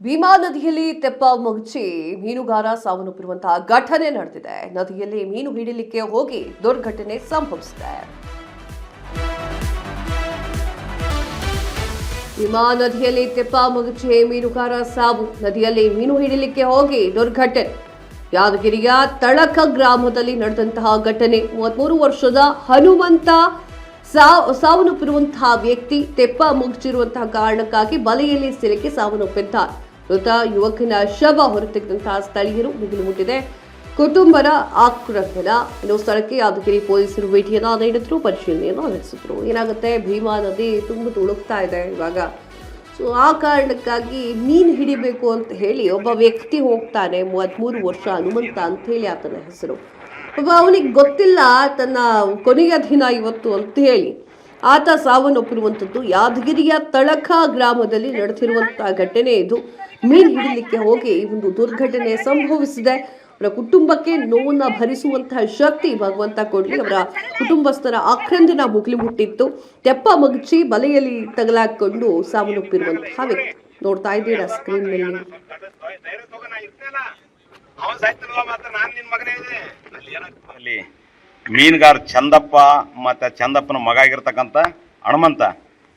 ಭೀಮಾ ನದಿಯಲ್ಲಿ ತೆಪ್ಪ ಮುಚ್ಚಿ ಮೀನುಗಾರ ಸಾವನ್ನಪ್ಪಿರುವಂತಹ ಘಟನೆ ನಡೆದಿದೆ. ನದಿಯಲ್ಲಿ ಮೀನು ಹಿಡಿಲಿಕ್ಕೆ ಹೋಗಿ ದುರ್ಘಟನೆ ಸಂಭವಿಸಿದೆ. ಭೀಮಾ ನದಿಯಲ್ಲಿ ತೆಪ್ಪ ಮುಚ್ಚಿ ಮೀನುಗಾರ ಸಾವು. ನದಿಯಲ್ಲಿ ಮೀನು ಹಿಡಿಲಿಕ್ಕೆ ಹೋಗಿ ದುರ್ಘಟನೆ. ಯಾದಗಿರಿಯ ತಳಕ ಗ್ರಾಮದಲ್ಲಿ ನಡೆದಂತಹ ಘಟನೆ. 33 ವರ್ಷದ ಹನುಮಂತ ಸಾವನ್ನಪ್ಪಿರುವಂತಹ ವ್ಯಕ್ತಿ ತೆಪ್ಪ ಮುಚ್ಚಿರುವಂತಹ ಕಾರಣಕ್ಕಾಗಿ ಬಲೆಯಲ್ಲಿ ಸಿಲುಕಿ ಸಾವನ್ನಪ್ಪಿದ್ದಾರೆ. ಮೃತ ಯುವಕನ ಶವ ಹೊರತೆಗೆದಂತಹ ಸ್ಥಳೀಯರು ಮುಗಿಲು ಮುಟ್ಟಿದೆ. ಕುಟುಂಬದ ಆಕ್ರಂದನ. ಇನ್ನು ಸ್ಥಳಕ್ಕೆ ಯಾದಗಿರಿ ಪೊಲೀಸರು ಭೇಟಿಯನ್ನ ನೀಡಿದ್ರು, ಪರಿಶೀಲನೆಯನ್ನು ನಡೆಸಿದ್ರು. ಏನಾಗುತ್ತೆ, ಭೀಮಾ ನದಿ ತುಂಬ ತುಳುಕ್ತಾ ಇದೆ ಇವಾಗ. ಸೊ ಆ ಕಾರಣಕ್ಕಾಗಿ ಮೀನು ಹಿಡಿಬೇಕು ಅಂತ ಹೇಳಿ ಒಬ್ಬ ವ್ಯಕ್ತಿ ಹೋಗ್ತಾನೆ. 33 ವರ್ಷ ಹನುಮಂತ ಅಂತ ಹೇಳಿ ಆತನ ಹೆಸರು. ಅವನಿಗೆ ಗೊತ್ತಿಲ್ಲ ತನ್ನ ಕೊನೆಯ ದಿನ ಇವತ್ತು ಅಂತ ಹೇಳಿ ಆತ ಸಾವನ್ನಪ್ಪಿರುವಂಥದ್ದು. ಯಾದಗಿರಿಯ ತಳಕ ಗ್ರಾಮದಲ್ಲಿ ನಡೆದಿರುವಂತಹ ಘಟನೆ ಇದು. ಮೀನು ಹಿಡಿಲಿಕ್ಕೆ ಹೋಗಿ ಒಂದು ದುರ್ಘಟನೆ ಸಂಭವಿಸಿದೆ. ಅವರ ಕುಟುಂಬಕ್ಕೆ ನೋವನ್ನ ಭರಿಸುವಂತಹ ಶಕ್ತಿ ಭಗವಂತ ಕೊಡ್ಲಿ. ಅವರ ಕುಟುಂಬಸ್ಥರ ಆಕ್ರಂದನ ಮುಗಿಲು ಮುಟ್ಟಿತ್ತು. ತೆಪ್ಪ ಮಗಚಿ ಬಲೆಯಲ್ಲಿ ತಗಲಾಕೊಂಡು ಸಾವನ್ನಪ್ಪಿರುವಂತಹ ವ್ಯಕ್ತಿ ನೋಡ್ತಾ ಇದ್ದೀರಾ ಸ್ಕ್ರೀನ್ ನಲ್ಲಿ. ಅಲ್ಲಿ ಮೀನುಗಾರ ಚಂದಪ್ಪ ಮತ್ತು ಚಂದಪ್ಪನ ಮಗ ಆಗಿರ್ತಕ್ಕಂಥ ಹನುಮಂತ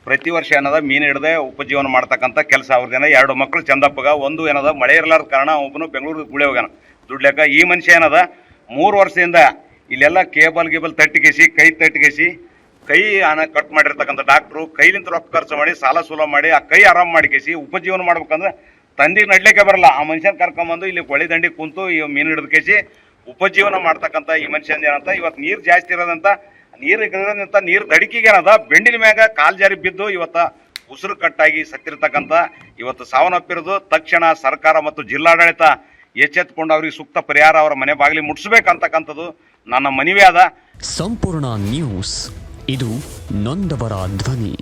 ಪ್ರತಿ ವರ್ಷ ಏನದ ಮೀನು ಹಿಡದೆ ಉಪಜೀವನ ಮಾಡ್ತಕ್ಕಂಥ ಕೆಲಸ ಅವ್ರದ್ದೇನ. 2 ಮಕ್ಕಳು ಚಂದಪ್ಪಗ. ಒಂದು ಏನದ ಮಳೆ ಇರಲಾರ್ದ ಕಾರಣ ಒಬ್ಬನು ಬೆಂಗಳೂರಿಗೆ ಗುಳೆ ಹೋಗ್ಯಾನ ದುಡ್ಲೆಕ್ಕ. ಈ ಮನುಷ್ಯ ಏನದ 3 ವರ್ಷದಿಂದ ಇಲ್ಲೆಲ್ಲ ಕೇಬಲ್ ತಟ್ಟಿಗೆಸಿ ಕೈ ಕಟ್ ಮಾಡಿರ್ತಕ್ಕಂಥ ಡಾಕ್ಟ್ರು ಕೈಲಿಂದ ರೊಕ್ಕ ಖರ್ಚು ಮಾಡಿ ಸಾಲ ಸೂಲ ಮಾಡಿ ಆ ಕೈ ಆರಾಮ್ ಮಾಡಿಕೇಸಿ ಉಪಜೀವನ ಮಾಡ್ಬೇಕಂದ್ರೆ ತಂದಿಗೆ ನಡ್ಲಿಕ್ಕೆ ಬರಲ್ಲ. ಆ ಮನುಷ್ಯನ ಕರ್ಕೊಂಬಂದು ಇಲ್ಲಿ ಹೊಳೆ ದಂಡಿ ಕುಂತು ಈ ಮೀನು ಹಿಡಿದ್ಕೇಸಿ ಉಪಜೀವನ ಮಾಡ್ತಕ್ಕಂಥ ಈ ಮನುಷ್ಯನ ಏನಂತ ಇವತ್ತು ನೀರು ಜಾಸ್ತಿ ಇರೋದಂತ ನೀರು ದಡಿಕೆಗೆ ಏನದ ಬೆಂಡಿನ ಮ್ಯಾಗ ಕಾಲ್ ಜಾರಿ ಬಿದ್ದು ಇವತ್ತ ಉಸಿರು ಕಟ್ಟಾಗಿ ಸತ್ತಿರ್ತಕ್ಕಂಥ ಇವತ್ತು ಸಾವನ್ನಪ್ಪಿರೋದು. ತಕ್ಷಣ ಸರ್ಕಾರ ಮತ್ತು ಜಿಲ್ಲಾಡಳಿತ ಎಚ್ಚೆತ್ತುಕೊಂಡು ಅವ್ರಿಗೆ ಸೂಕ್ತ ಪರಿಹಾರ ಅವರ ಮನೆ ಬಾಗಿಲಿ ಮುಟ್ಟಿಸ್ಬೇಕಂತಕ್ಕಂಥದ್ದು ನನ್ನ ಮನವಿ ಅದ. ಸಂಪೂರ್ಣ ನ್ಯೂಸ್, ಇದು ನೊಂದವರ ಧ್ವನಿ.